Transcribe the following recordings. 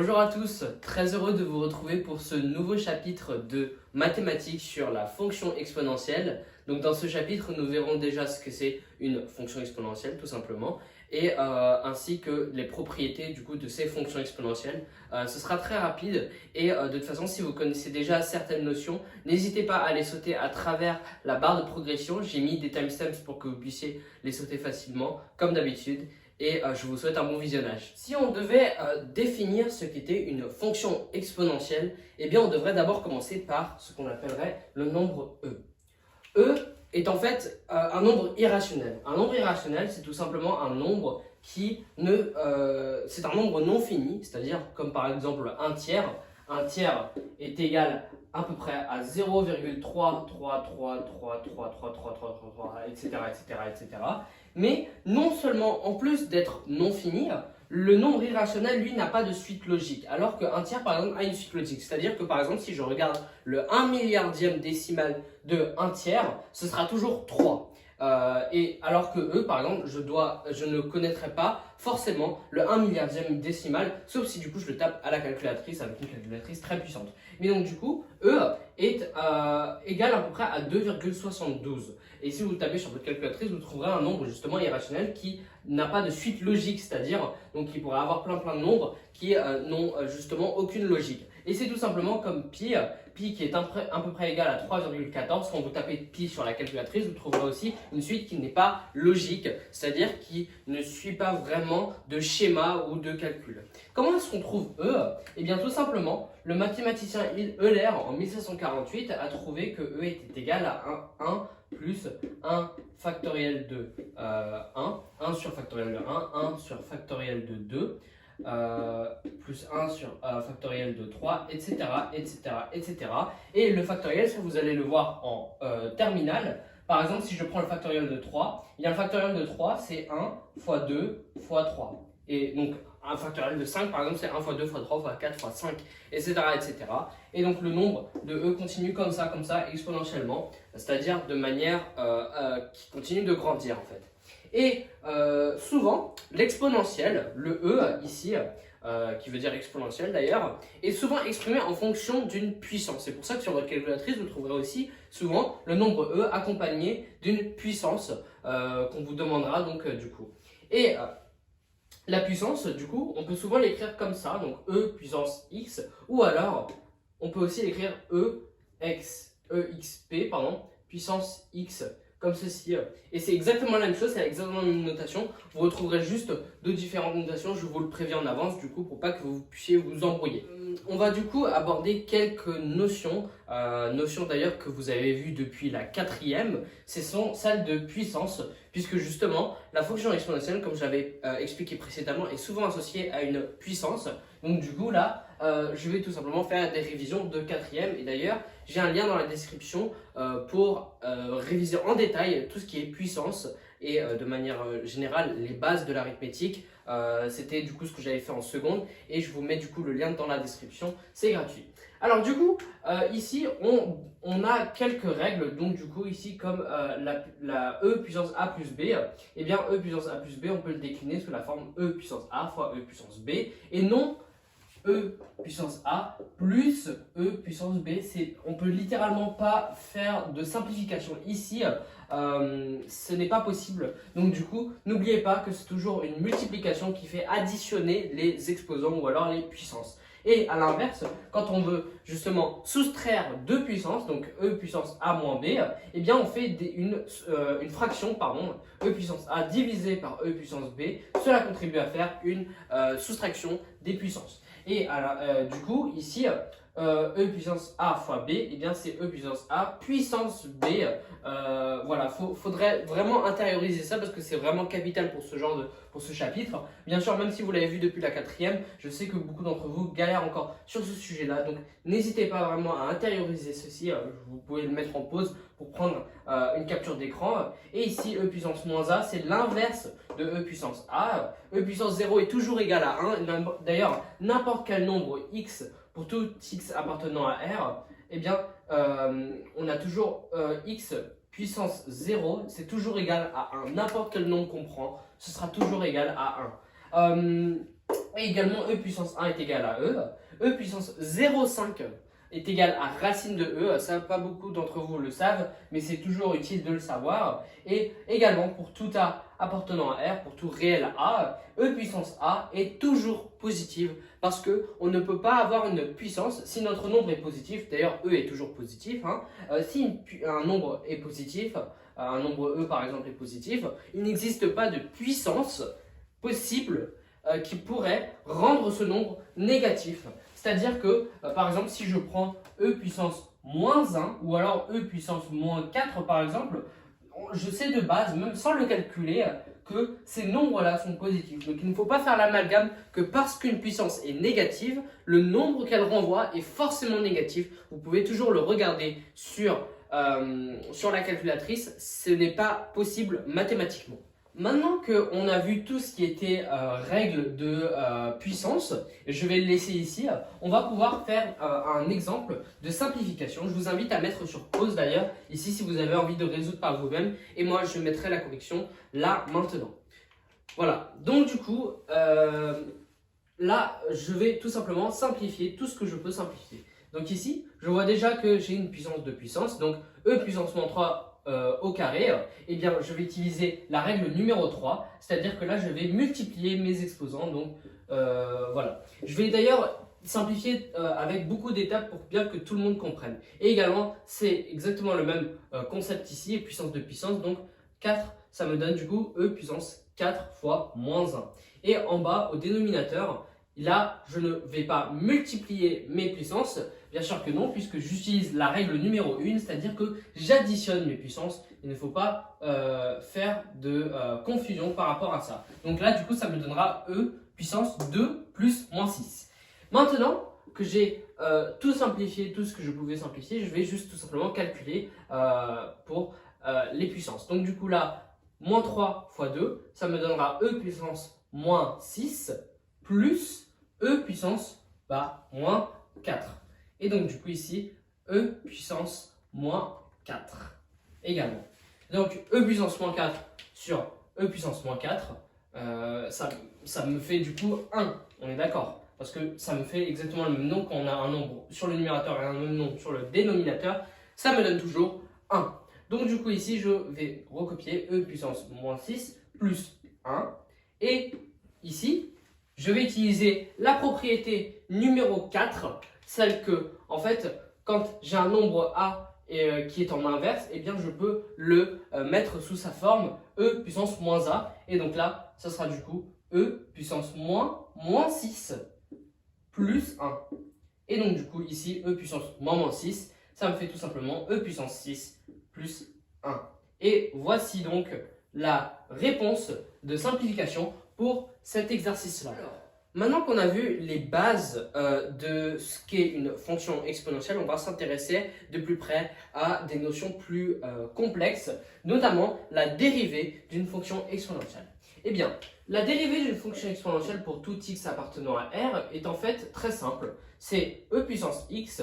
Bonjour à tous, très heureux de vous retrouver pour ce nouveau chapitre de mathématiques sur la fonction exponentielle. Donc dans ce chapitre, nous verrons déjà ce que c'est une fonction exponentielle tout simplement et ainsi que les propriétés du coup de ces fonctions exponentielles. Ce sera très rapide et de toute façon si vous connaissez déjà certaines notions, n'hésitez pas à les sauter à travers la barre de progression. J'ai mis des timestamps pour que vous puissiez les sauter facilement comme d'habitude. Et je vous souhaite un bon visionnage. Si on devait définir ce qu'était une fonction exponentielle, eh bien on devrait d'abord commencer par ce qu'on appellerait le nombre e. E est en fait un nombre irrationnel. Un nombre irrationnel, c'est tout simplement un nombre qui ne, c'est un nombre non fini, c'est-à-dire comme par exemple un tiers. Un tiers est égal à peu près à 0,333333333, etc., etc., etc. Mais non seulement, en plus d'être non fini, le nombre irrationnel, lui, n'a pas de suite logique. Alors qu'un tiers, par exemple, a une suite logique. C'est-à-dire que, par exemple, si je regarde le 1 milliardième décimal de 1 tiers, ce sera toujours 3. Et alors que eux, par exemple, je ne connaîtrai pas forcément le 1 milliardième décimal, sauf si du coup je le tape à la calculatrice avec une calculatrice très puissante. Mais donc du coup, E est égal à peu près à 2,72. Et si vous le tapez sur votre calculatrice, vous trouverez un nombre justement irrationnel qui n'a pas de suite logique, c'est-à-dire donc il pourrait avoir plein de nombres qui n'ont justement aucune logique. Et c'est tout simplement comme pi, pi qui est à peu près égal à 3,14. Quand vous tapez pi sur la calculatrice, vous trouverez aussi une suite qui n'est pas logique, c'est-à-dire qui ne suit pas vraiment de schéma ou de calcul. Comment est-ce qu'on trouve E? Eh bien tout simplement, le mathématicien Euler en 1748 a trouvé que E était égal à 1 plus 1 factoriel de 1, 1 sur factoriel de 1, 1 sur factoriel de 2, plus 1 sur factoriel de 3, etc., etc., etc. Et le factoriel, ça vous allez le voir en terminale. Par exemple, si je prends le factoriel de 3, il y a le factoriel de 3, c'est 1 fois 2 fois 3. Et donc, un factoriel de 5, par exemple, c'est 1 fois 2 fois 3 fois 4 fois 5, etc., etc. Et donc, le nombre de E continue comme ça, exponentiellement, c'est-à-dire de manière qui continue de grandir, en fait. Et souvent, l'exponentielle, le E ici, qui veut dire exponentielle d'ailleurs, est souvent exprimé en fonction d'une puissance. C'est pour ça que sur votre calculatrice, vous trouverez aussi souvent le nombre E accompagné d'une puissance qu'on vous demandera donc du coup. Et la puissance, du coup, on peut souvent l'écrire comme ça, donc E puissance x, ou alors on peut aussi l'écrire exp, puissance x, comme ceci. Et c'est exactement la même chose, c'est exactement la même notation. Vous retrouverez juste deux différentes notations, je vous le préviens en avance, du coup, pour pas que vous puissiez vous embrouiller. On va du coup aborder quelques notions, notions d'ailleurs que vous avez vues depuis la 4e, ce sont celles de puissance, puisque justement, la fonction exponentielle, comme j'avais expliqué précédemment, est souvent associée à une puissance. Donc du coup, là, je vais tout simplement faire des révisions de 4e, et d'ailleurs, j'ai un lien dans la description pour réviser en détail tout ce qui est puissance et de manière générale les bases de l'arithmétique. C'était du coup ce que j'avais fait en seconde et je vous mets du coup le lien dans la description, c'est gratuit. Alors du coup, ici on a quelques règles, donc du coup ici comme la E puissance A plus B, et bien E puissance A plus B on peut le décliner sous la forme E puissance A fois E puissance B et non E puissance A plus E puissance B. On peut littéralement pas faire de simplification ici, ce n'est pas possible. Donc du coup, n'oubliez pas que c'est toujours une multiplication qui fait additionner les exposants ou alors les puissances. Et à l'inverse, quand on veut justement soustraire deux puissances, donc E puissance A moins B, eh bien on fait une fraction, E puissance A divisé par E puissance B. Cela contribue à faire une soustraction des puissances. Et du coup, ici, E puissance A fois B, eh bien c'est E puissance A puissance B. Voilà, faudrait vraiment intérioriser ça parce que c'est vraiment capital pour ce chapitre. Bien sûr, même si vous l'avez vu depuis la 4e, je sais que beaucoup d'entre vous galèrent encore sur ce sujet-là. Donc, n'hésitez pas vraiment à intérioriser ceci. Vous pouvez le mettre en pause pour prendre une capture d'écran. Et ici, E puissance moins A, c'est l'inverse de E puissance A. E puissance 0 est toujours égal à 1. D'ailleurs, n'importe quel nombre x pour tout x appartenant à R, eh bien, on a toujours x puissance 0, c'est toujours égal à 1. N'importe quel nombre qu'on prend, ce sera toujours égal à 1. Et également, e puissance 1 est égal à e puissance 0,5 est égal à racine de e, ça pas beaucoup d'entre vous le savent, mais c'est toujours utile de le savoir. Et également pour tout a appartenant à R, pour tout réel a, e puissance a est toujours positive parce qu'on ne peut pas avoir une puissance si notre nombre est positif, d'ailleurs e est toujours positif, hein, si un nombre est positif, un nombre e par exemple est positif, il n'existe pas de puissance possible qui pourrait rendre ce nombre négatif. C'est-à-dire que, par exemple, si je prends e puissance moins 1 ou alors e puissance moins 4 par exemple, je sais de base, même sans le calculer, que ces nombres-là sont positifs. Donc il ne faut pas faire l'amalgame que parce qu'une puissance est négative, le nombre qu'elle renvoie est forcément négatif. Vous pouvez toujours le regarder sur la calculatrice, ce n'est pas possible mathématiquement. Maintenant qu'on a vu tout ce qui était règles de puissance, je vais le laisser ici, on va pouvoir faire un exemple de simplification. Je vous invite à mettre sur pause d'ailleurs, ici si vous avez envie de résoudre par vous-même, et moi je mettrai la correction là maintenant. Voilà, donc du coup, là je vais tout simplement simplifier tout ce que je peux simplifier. Donc ici, je vois déjà que j'ai une puissance de puissance, donc e puissance moins 3 au carré, eh bien je vais utiliser la règle numéro 3, c'est-à-dire que là je vais multiplier mes exposants, donc voilà. Je vais d'ailleurs simplifier avec beaucoup d'étapes pour bien que tout le monde comprenne. Et également, c'est exactement le même concept ici, puissance de puissance, donc 4, ça me donne du coup e puissance 4 fois moins 1. Et en bas, au dénominateur, là, je ne vais pas multiplier mes puissances, bien sûr que non, puisque j'utilise la règle numéro 1, c'est-à-dire que j'additionne mes puissances. Il ne faut pas faire de confusion par rapport à ça. Donc là, du coup, ça me donnera e puissance 2 plus moins 6. Maintenant que j'ai tout simplifié, tout ce que je pouvais simplifier, je vais juste tout simplement calculer pour les puissances. Donc du coup là, moins 3 fois 2, ça me donnera e puissance moins 6 plus e puissance moins 4. Et donc du coup ici, e puissance moins 4 également. Donc e puissance moins 4 sur e puissance moins 4, ça me fait du coup 1, on est d'accord? Parce que ça me fait exactement le même nombre quand on a un nombre sur le numérateur et un même nombre sur le dénominateur, ça me donne toujours 1. Donc du coup ici, je vais recopier e puissance moins 6 plus 1. Et ici, je vais utiliser la propriété numéro 4, celle que, en fait, quand j'ai un nombre a qui est en inverse, eh bien je peux le mettre sous sa forme e puissance moins a. Et donc là, ça sera du coup e puissance moins 6 plus 1. Et donc du coup ici, e puissance moins 6, ça me fait tout simplement e puissance 6 plus 1. Et voici donc la réponse de simplification pour cet exercice-là. Maintenant qu'on a vu les bases de ce qu'est une fonction exponentielle, on va s'intéresser de plus près à des notions plus complexes, notamment la dérivée d'une fonction exponentielle. Eh bien, la dérivée d'une fonction exponentielle pour tout x appartenant à R est en fait très simple. C'est e puissance x,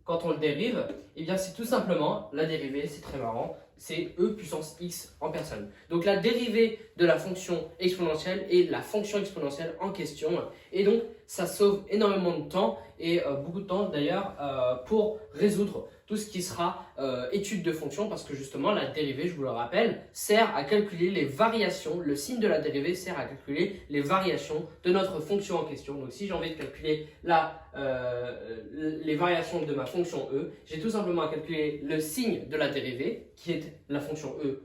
quand on le dérive, eh bien c'est tout simplement la dérivée, c'est très marrant, c'est e puissance x en personne. Donc la dérivée de la fonction exponentielle est la fonction exponentielle en question. Et donc ça sauve énormément de temps et beaucoup de temps d'ailleurs pour résoudre tout ce qui sera étude de fonction, parce que justement la dérivée, je vous le rappelle, sert à calculer les variations. Le signe de la dérivée sert à calculer les variations de notre fonction en question. Donc si j'ai envie de calculer les variations de ma fonction e, j'ai tout simplement à calculer le signe de la dérivée, qui est la fonction e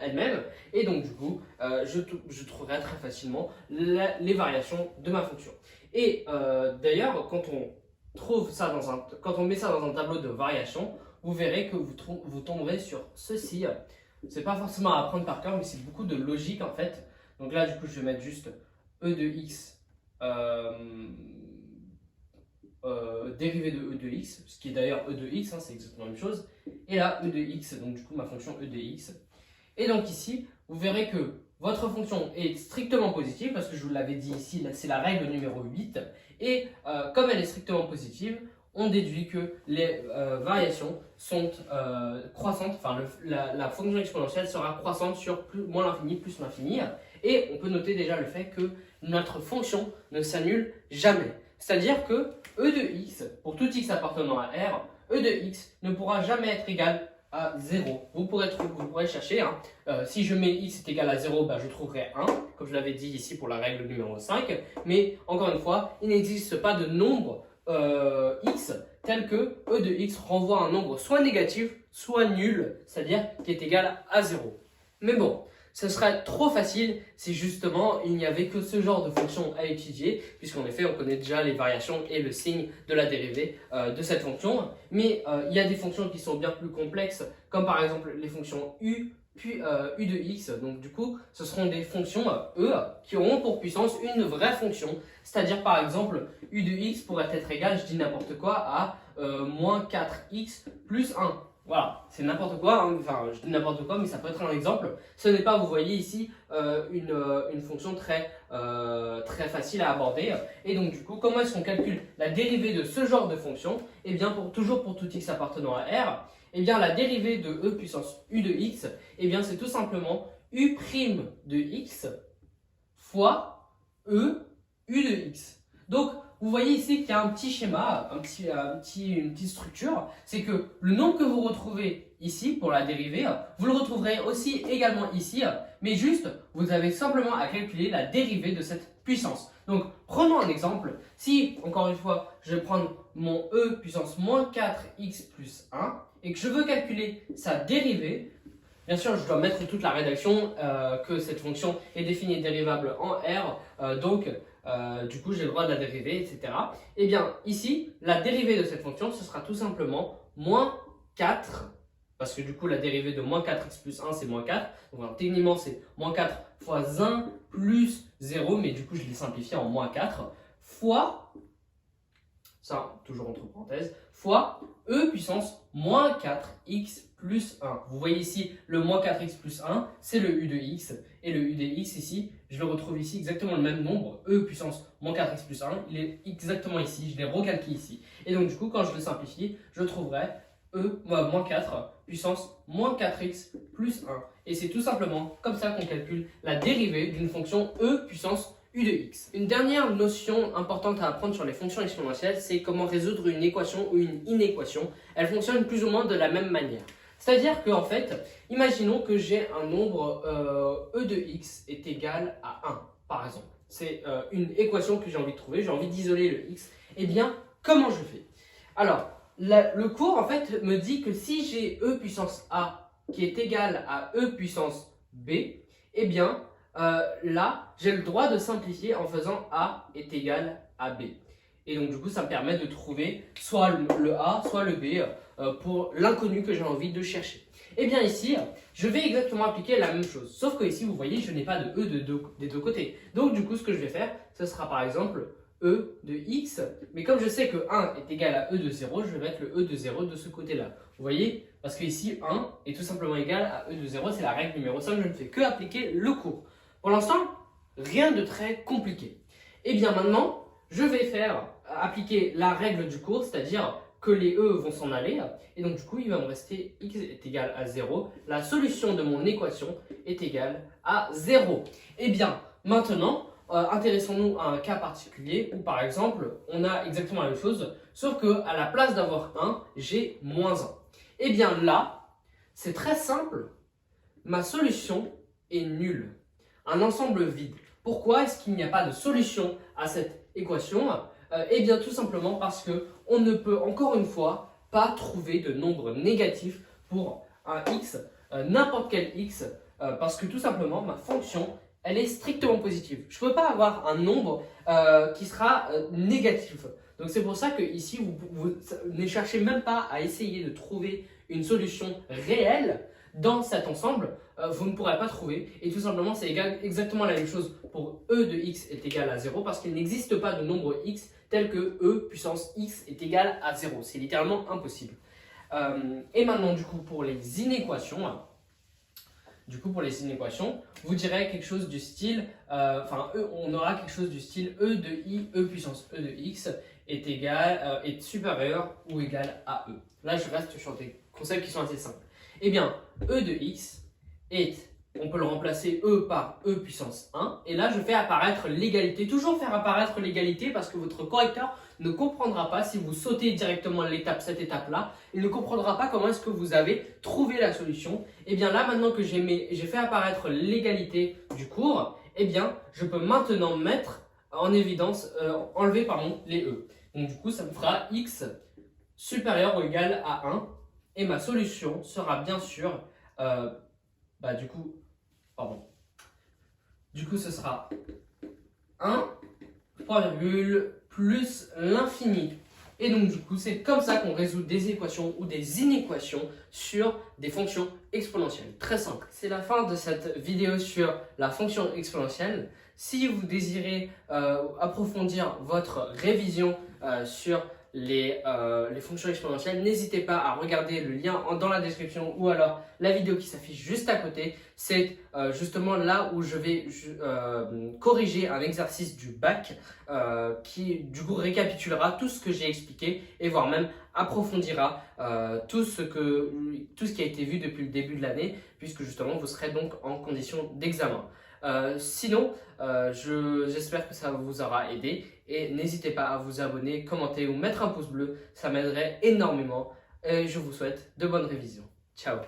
elle-même, et donc du coup je trouverai très facilement les variations de ma fonction. Et d'ailleurs, quand on met ça dans un tableau de variation, vous verrez que vous tomberez sur ceci. C'est pas forcément à apprendre par cœur, mais c'est beaucoup de logique en fait. Donc là, du coup, je vais mettre juste e de x dérivée de e de x, ce qui est d'ailleurs e de x, hein, c'est exactement la même chose. Et là, e de x, donc du coup, ma fonction e de x. Et donc ici, vous verrez que votre fonction est strictement positive, parce que je vous l'avais dit ici, c'est la règle numéro 8. Et comme elle est strictement positive, on déduit que les variations sont croissantes, enfin la fonction exponentielle sera croissante sur moins l'infini plus l'infini. Et on peut noter déjà le fait que notre fonction ne s'annule jamais. C'est-à-dire que e de x, pour tout x appartenant à R, e de x ne pourra jamais être égal à 0. Vous pourrez chercher, hein, si je mets x est égal à 0, je trouverai 1, comme je l'avais dit ici pour la règle numéro 5. Mais encore une fois, il n'existe pas de nombre x tel que e de x renvoie à un nombre soit négatif, soit nul, c'est-à-dire qui est égal à 0. Mais bon, ce serait trop facile si justement il n'y avait que ce genre de fonction à étudier, puisqu'en effet on connaît déjà les variations et le signe de la dérivée de cette fonction. Mais il y a des fonctions qui sont bien plus complexes, comme par exemple les fonctions u, puis u de x. Donc du coup, ce seront des fonctions e qui auront pour puissance une vraie fonction. C'est-à-dire par exemple, u de x pourrait être égal, je dis n'importe quoi, à moins 4x plus 1. Voilà, c'est n'importe quoi, hein. Enfin je dis n'importe quoi, mais ça peut être un exemple. Ce n'est pas, vous voyez ici, une fonction très facile à aborder. Et donc du coup, comment est-ce qu'on calcule la dérivée de ce genre de fonction? Eh bien, toujours pour tout x appartenant à R, eh bien la dérivée de e puissance u de x, eh bien c'est tout simplement u' de x fois e u de x. Donc, vous voyez ici qu'il y a un petit schéma, une petite structure. C'est que le nombre que vous retrouvez ici pour la dérivée, vous le retrouverez aussi également ici. Mais juste, vous avez simplement à calculer la dérivée de cette puissance. Donc, prenons un exemple. Si, encore une fois, je vais prendre mon e puissance moins 4x plus 1 et que je veux calculer sa dérivée, bien sûr, je dois mettre toute la rédaction que cette fonction est définie dérivable en R. Du coup, j'ai le droit de la dériver, etc. Eh bien, ici, la dérivée de cette fonction, ce sera tout simplement moins 4, parce que du coup, la dérivée de moins 4x plus 1, c'est moins 4. Donc, techniquement, c'est moins 4 fois 1 plus 0, mais du coup, je l'ai simplifié en moins 4, fois, ça, toujours entre parenthèses, fois e puissance moins 4x plus 1. Vous voyez ici, le moins 4x plus 1, c'est le u de x. Et le u de x ici, je le retrouve ici exactement le même nombre, e puissance moins 4x plus 1, il est exactement ici, je l'ai recalqué ici. Et donc du coup, quand je le simplifie, je trouverai moins 4 puissance moins 4x plus 1. Et c'est tout simplement comme ça qu'on calcule la dérivée d'une fonction e puissance u de x. Une dernière notion importante à apprendre sur les fonctions exponentielles, c'est comment résoudre une équation ou une inéquation. Elle fonctionne plus ou moins de la même manière. C'est-à-dire qu'en fait, imaginons que j'ai un nombre e de x est égal à 1, par exemple. C'est une équation que j'ai envie de trouver, j'ai envie d'isoler le x. Eh bien, comment je fais? Alors, le cours, en fait, me dit que si j'ai e puissance a qui est égal à e puissance b, eh bien, là, j'ai le droit de simplifier en faisant a est égal à b. Et donc, du coup, ça me permet de trouver soit le a, soit le b pour l'inconnu que j'ai envie de chercher. Et bien ici, je vais exactement appliquer la même chose. Sauf que ici, vous voyez, je n'ai pas de e des deux côtés. Donc, du coup, ce que je vais faire, ce sera par exemple e de x. Mais comme je sais que 1 est égal à e de 0, je vais mettre le e de 0 de ce côté-là. Vous voyez? Parce que ici, 1 est tout simplement égal à e de 0. C'est la règle numéro 5. Je ne fais que appliquer le cours. Pour l'instant, rien de très compliqué. Et bien maintenant, je vais appliquer la règle du cours, c'est-à-dire que les e vont s'en aller. Et donc, du coup, il va me rester x est égal à 0. La solution de mon équation est égale à 0. Et bien, maintenant, intéressons-nous à un cas particulier où, par exemple, on a exactement la même chose, sauf qu'à la place d'avoir 1, j'ai moins 1. Et bien là, c'est très simple. Ma solution est nulle. Un ensemble vide. Pourquoi est-ce qu'il n'y a pas de solution à cette équation? Eh bien, tout simplement parce qu'on ne peut, encore une fois, pas trouver de nombre négatif pour un x, n'importe quel x, parce que tout simplement, ma fonction, elle est strictement positive. Je ne peux pas avoir un nombre qui sera négatif. Donc, c'est pour ça que ici, vous ne cherchez même pas à essayer de trouver une solution réelle dans cet ensemble. Vous ne pourrez pas trouver. Et tout simplement, c'est exactement la même chose pour e de x est égal à 0 parce qu'il n'existe pas de nombre x tel que e puissance x est égal à 0. C'est littéralement impossible. Et maintenant, du coup, pour les inéquations, vous direz quelque chose du style, on aura quelque chose du style e de i, e puissance e de x est supérieur ou égal à e. Là, je reste sur des concepts qui sont assez simples. Eh bien, e de x est On peut le remplacer E par E puissance 1. Et là, je fais apparaître l'égalité. Toujours faire apparaître l'égalité parce que votre correcteur ne comprendra pas si vous sautez directement cette étape-là. Il ne comprendra pas comment est-ce que vous avez trouvé la solution. Et bien là, maintenant que j'ai fait apparaître l'égalité du cours, eh bien, je peux maintenant mettre en évidence, enlever les E. Donc du coup, ça me fera X supérieur ou égal à 1. Et ma solution sera bien sûr, du coup, ce sera 1, 3, plus l'infini. Et donc, du coup, c'est comme ça qu'on résout des équations ou des inéquations sur des fonctions exponentielles. Très simple. C'est la fin de cette vidéo sur la fonction exponentielle. Si vous désirez approfondir votre révision sur les fonctions exponentielles, n'hésitez pas à regarder le lien dans la description ou alors la vidéo qui s'affiche juste à côté. C'est justement là où je vais corriger un exercice du bac qui du coup récapitulera tout ce que j'ai expliqué et voire même approfondira tout ce qui a été vu depuis le début de l'année, puisque justement vous serez donc en condition d'examen. Sinon, j'espère que ça vous aura aidé et n'hésitez pas à vous abonner, commenter ou mettre un pouce bleu, ça m'aiderait énormément et je vous souhaite de bonnes révisions. Ciao!